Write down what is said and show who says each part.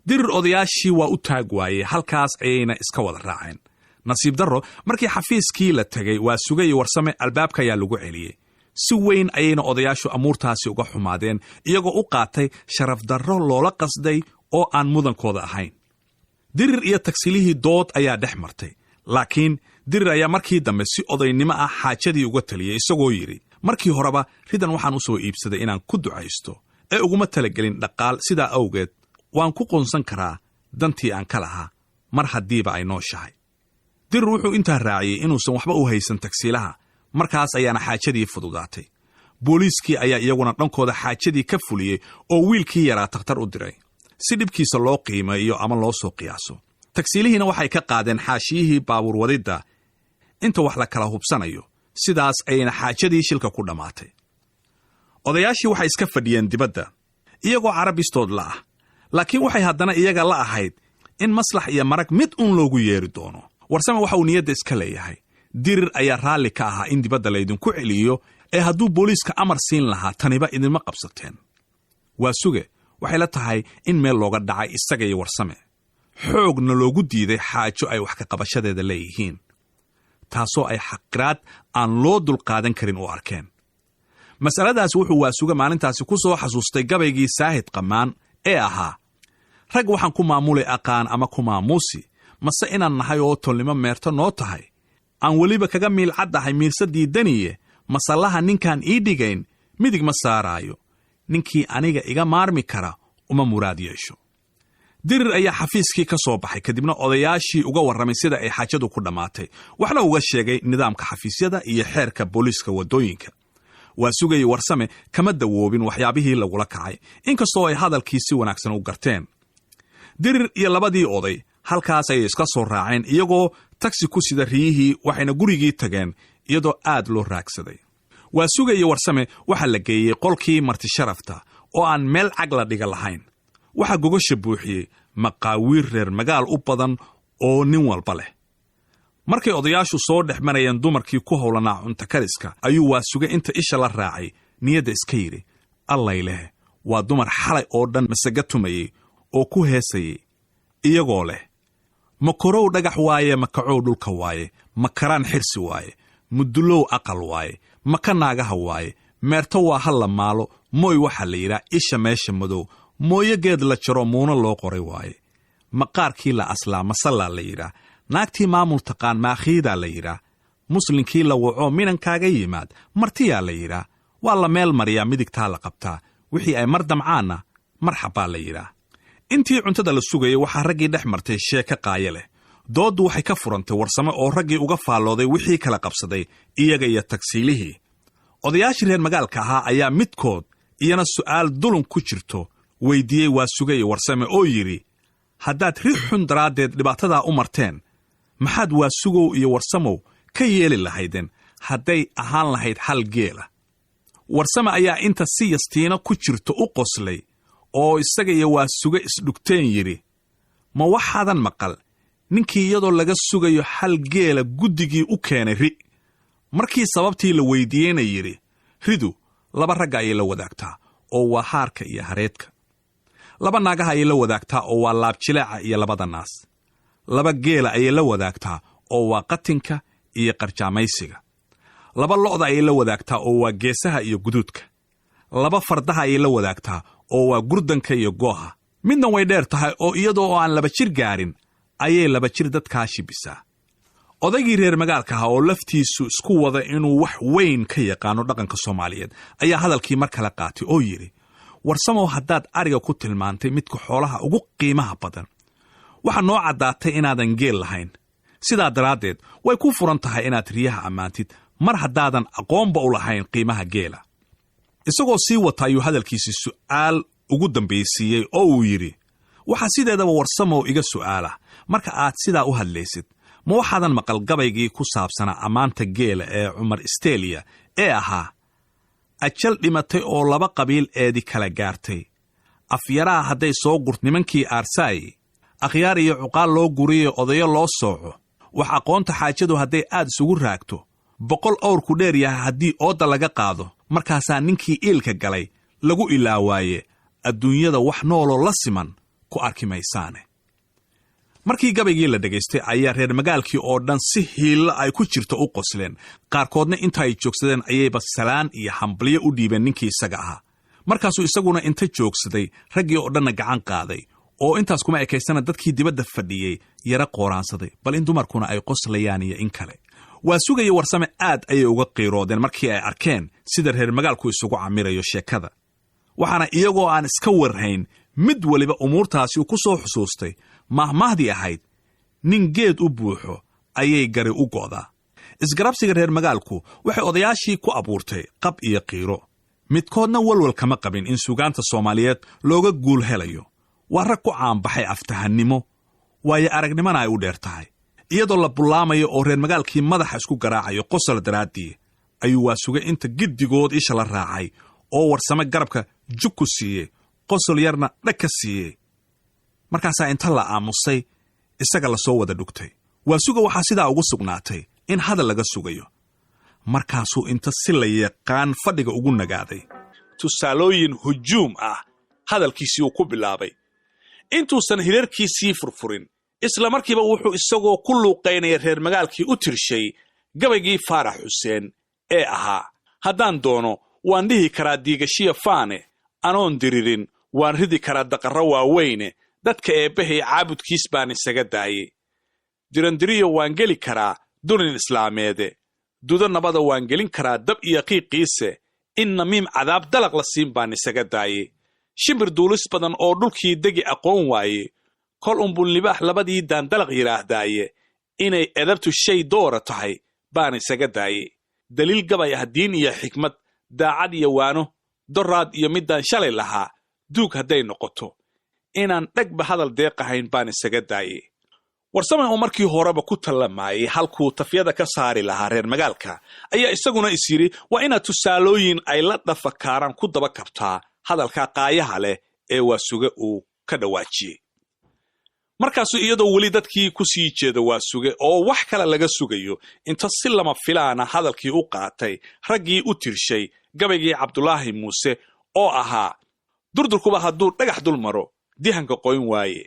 Speaker 1: dirir odayaashii waa u taag waayey, halkaas ayayna iska wada raaceen. nasiib darro, markii xafiiskii la tegay Waasuge iyo Warsame, albaabka ayaa lagu celiyey. si weyn ayayna odayaashu amuurtaasi uga xumaadeen, iyagoo u qaatay sharaf darro loola qasday oo aan mudankooda ahayn. dirir iyo tagsilihii dood ayaa dhex martay, laakiin dirir ayaa markii dambe si odaynimo ah xaajadii uga taliyey, isagoo yidhi, markii horeba ridan waxaan u soo iibsaday inaan ku ducaysto, ee uguma talagelin dhaqaal. sidaa awgeed waan ku qoonsan karaa dantii aan ka lahaa, mar haddiiba ay nooshahay. dirir wuxuu intaa raaciyey inuusan waxba u haysan tagsiilaha. markaas ayaana xaajadii fududaatay. booliiskii ayaa iyaguna dhankooda xaajadii ka fuliyey oo wiilkii yaraa takhtar u diray, si dhibkiisa loo qiimeeyo ama loo soo qiyaaso. tagsiilihiina waxay ka qaadeen xaashiyihii baabuur wadidda inta wax la kala hubsanayo. sidaas ayayna xaajadii shilka ku dhammaatay. odayaashii waxay iska fadhiyeen dibadda, iyagoo carabistood la ah, laakiin waxay haddana iyaga la ahayd in maslax iyo marag mid uun loogu yeeri doono. Warsame waxa uu niyadda iska leeyahay, dirir ayaa raalli ka ahaa in dibadda laydinku celiyo, ee hadduu booliiska amar siin lahaa taniba idinma qabsateen. Waasuge waxay la tahay in meel looga dhacay isaga iyo Warsame, xoogna loogu diiday xaajo ay wax ka qabashadeeda leeyihiin, taasoo ay xaqiraad aan loo dulqaadan karin u arkeen. mas'aladaas wuxuu Waasuge maalintaasi ku soo xasuustay gabaygii Saahid Qamaan ee ahaa, rag waxaan ku maamulay aqaan ama ku maamuusi, mase inaan nahay oo tolnimo meerto noo tahay, aan weliba kaga miilcaddahay miirsadii daniye, masallaha ninkaan ii dhigayn midig ma saaraayo, ninkii aniga iga maarmi kara uma muraad yeesho. dirir ayaa xafiiskii ka soo baxay, kadibna odayaashii uga warramay sida ay xaajadu ku dhammaatay, waxna uga sheegay nidaamka xafiisyada iyo xeerka booliiska waddooyinka. Waasuge iyo Warsame kama dawoobin waxyaabihii lagula kacay, inkastoo ay hadalkii si wanaagsan u garteen. dirir iyo labadii oday halkaas ayay iska soo raaceen, iyagoo tagsi ku sida riyihii, waxayna gurigii tageen iyadoo aad loo raagsaday. Waasuge iyo Warsame waxaa la geeyey qolkii martisharafta oo aan meel cag la dhiga lahayn. waxaa gogosha buuxiyey maqaawiir reer magaal u badan oo nin walba leh. markay odayaashu soo dhex marayeen dumarkii ku howlanaa cunto kariska, ayuu Waasuge inta isha la raacay niyadda iska yidhi, allay leh, waa dumar xalay oo dhan masaga tumayey oo ku heesayey, iyagoo leh, makorow dhagax waaye, makacow dhulka waaye, makaraan xirsi waaye, mudulow aqal waaye, maka naagaha waaye, meerto waa hal la maalo, mooy waxaa la yidhaa isha meesha madow, mooyo geed la jaro muuna loo qoray waaye, maqaarkii la aslaa masallaa la yidhaa, naagtii maamul taqaan maakhiidaa la yidhaa, muslinkii la waco minankaaga yimaad martiyaa la yidhaa, waa la meel mariyaa midigtaa la qabtaa, wixii ay mar damcaanna marxabbaa la yidhaa. intii cuntada la sugayay waxaa raggii dhex martay sheeko qaayo leh. dooddu waxay ka furantay Warsame oo raggii uga faallooday wixii kala qabsaday iyaga iyo tagsiilihii. odayaashii reer magaalka ahaa ayaa midkood iyana su'aal dulun ku jirto weydiiyey Waasuge iyo Warsame oo yidhi, haddaad ri xun daraaddeed dhibaatadaa u marteen, maxaad Waasugow iyo Warsamow ka yeeli lahaydeen hadday ahaan lahayd hal geela? Warsame ayaa inta si yastiina ku jirto u qoslay oo isaga iyo Waasuge isdhugteen yidhi, ma waxaadan maqal ninkii iyadoo laga sugayo hal geela guddigii u keenay ri? markii sababtii la weydiiyeyna yidhi, ridu laba ragga ayay la wadaagtaa oo waa haarka iyo hareedka, laba naagaha ayay la wadaagtaa oo waa laabjileeca iyo labada naas, laba geela ayay la wadaagtaa oo waa qatinka iyo qarjaamaysiga, laba lo'da ayay la wadaagtaa oo waa geesaha iyo guduudka, laba fardaha ayay la wadaagtaa oo waa gurdanka iyo gooha. midna way dheer tahay oo iyadoo aan laba jir gaarin ayay laba jir dadkaa shibisaa. odaygii reer magaalka ahaa oo laftiisu isku wada inuu wax weyn ka yaqaano dhaqanka Soomaaliyeed ayaa hadalkii mar kale qaatay oo yidhi, Warsamow, haddaad ariga ku tilmaantay midka xoolaha ugu qiimaha badan, waxaa noo caddaatay inaadan geel lahayn. sidaa daraaddeed way ku furan tahay inaad riyaha ammaantid, mar haddaadan aqoonba u lahayn qiimaha geela. isagoo sii wata ayuu hadalkiisii su'aal ugu dambaysiiyey oo uu yidhi, waxaa sideedaba Warsamow iga su'aalah, marka aad sidaa u hadlaysid, ma waxaadan maqal gabaygii ku saabsanaa ammaanta geela ee Cumar Isteeliya ee ahaa, ajal dhimatay oo laba qabiil eedi kala gaartay, afyaraha hadday soo gurt nimankii aarsaayi, akhyaar iyo cuqaal loo guriyo odayo loo sooco, wax aqoonta xaajadu hadday aad isugu raagto, 100 awrku dheer yahay haddii ooda laga qaado, markaasaa ninkii iilka galay lagu ilaawaaye, adduunyada wax nooloo la siman ku arki maysaane. markii gabaygii la dhegaystay ayaa reer magaalkii oo dhan si hiilla ay ku jirto u qosleen, qaarkoodna inta ay joogsadeen ayayba salaan iyo hambalyo u dhiibeen ninkii isaga ahaa. markaasuu isaguna inta joogsaday raggii oo dhanna gacan qaaday, oo intaas kuma ekaysana dadkii dibadda fadhiyey yara qooraansaday, bal in dumarkuna ay qoslayaan iyo in kale. waa sugaya warsame aad ayay uga qiiroodeen markii ay arkeen sida reer magaalku isugu camirayo sheekada. waxaana iyagoo aan iska warhayn mid waliba umuurtaasi uu ku soo xusuustay mahmaahdii ahayd, nin geed u buuxo ayay gari u go'daa. isgarabsiga reer magaalku waxay odayaashii ku abuurtay qab iyo qiiro. midkoodna walwal kama qabin in suugaanta Soomaaliyeed looga guul helayo. waa rag ku caanbaxay aftahannimo, waayo aragnimana ay u dheer tahay. iyadoo la bullaamayo oo reer magaalkii madaxa isku garaacayo qosol daraaddii, ayuu waa sugay inta giddigood isha la raacay oo warsame garabka jug ku siiyey, qosol yarna dhag ka siiyey. markaasaa inta la aamusay isaga la soo wada dhugtay. waa suga waxaa sidaa ugu sugnaatay in hadal laga sugayo. markaasuu inta si la yaqaan fadhiga ugu nagaaday, tusaalooyin hujuum ah hadalkiisii uu ku bilaabay. intuusan hirarkiisii furfurin, isla markiiba wuxuu isagoo ku luuqaynaya reer magaalkii u tirshay gabaygii Faarax Xuseen ee ahaa, haddaan doono waan dhihi karaa diigashiya faane, anoon diririn waan ridi karaa daqarro waaweyne, dadka eebbahay caabudkiis baan isaga daayey. dirandiriyo waan geli karaa dunin islaameede, dudo nabada waan gelin karaa dab iyo qiiqiise, in namiim cadaab dalaq la siin baan isaga daayey. shimbir duulis badan oo dhulkii degi aqoon waaye, kol unbun libaax labadii daandalaq yidhaahdaaye, inay edabtu shay doora tahay baan isaga daayey. daliil gabay ah diin iyo xikmad, daacad iyo waano, doraad iyo middaan shalay lahaa, duug hadday noqoto, inaan dhegba hadal deeqahayn baan isaga daayey. warsame oo markii horeba ku tallamaayay halkuu tafyada ka saari lahaa reer magaalka, ayaa isaguna is yidhi waa inaad tusaalooyin ay la dhafakaaraan ku daba kabtaa hadalka qaayaha leh ee waa suge uu ka dhawaajiyey. markaasuu iyadoo weli dadkii ku sii jeeda waa suge oo wax kale laga sugayo, inta si lama filaana hadalkii u qaatay raggii u tirshay gabaygii Cabdulaahi Muuse oo ahaa, durdurkuba hadduu dhagax dul maro dihanka qoyn waaye,